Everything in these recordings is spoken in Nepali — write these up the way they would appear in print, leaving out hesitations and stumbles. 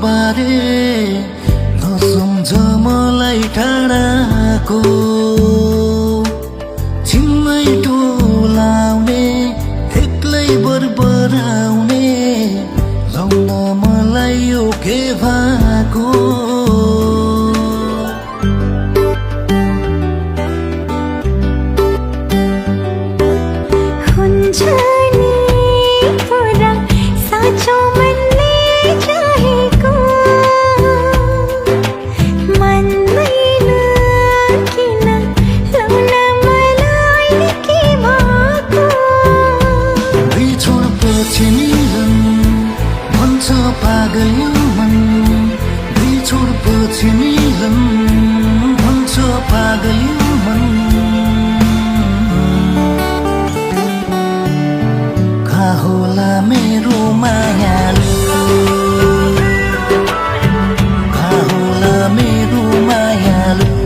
बारे नसम्झ मलाई टाढाको छिम्मै टोलाउने एक्लै बरबराउने लाउन मलाई यो के भएको पागल यो मन बिछोडपछि मिलन भन्छ पागल यो मन कहाँ होला मेरो मायालु कहाँ होला मेरो मायालु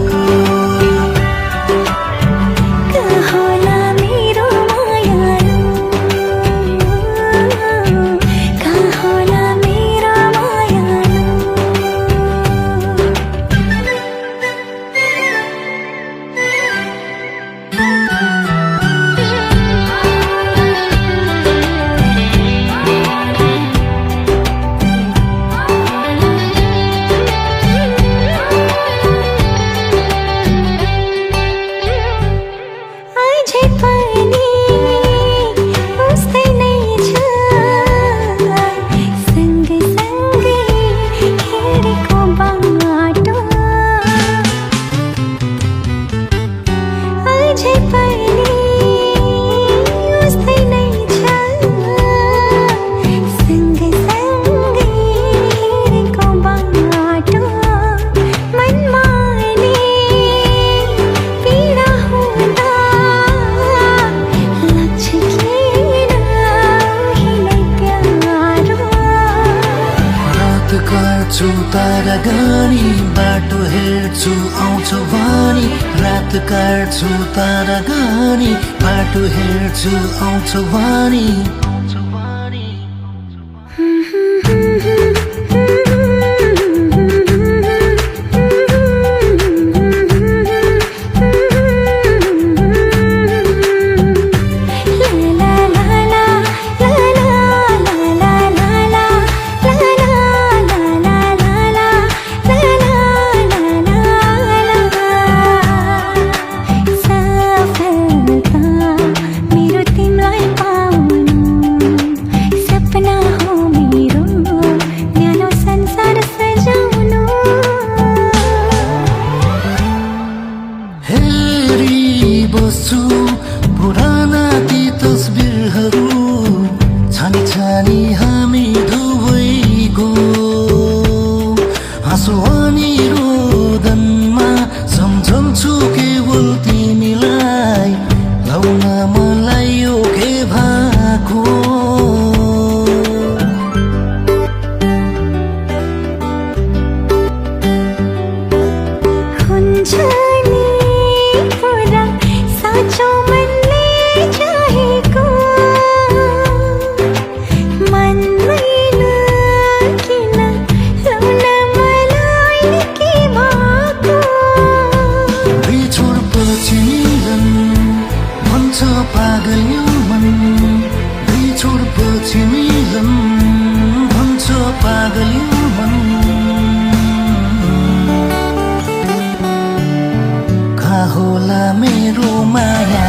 काट्छु तारा गानी बाटो हेर्छु आउँछ भनी रात काट्छु तारा गानी बाटो हेर्छु आउँछ भनी बस्छु पुराना ती तस्बिरहरू छानी छानी हामी दुवैको हाँसो अनि रोदनमा सम्झन्छु केवल तिमीलाई लाउन मलाई यो के भएको पागल यो मन बिछोडपछि मिलन भन्छ पागल यो मन कहाँ होला मेरो माया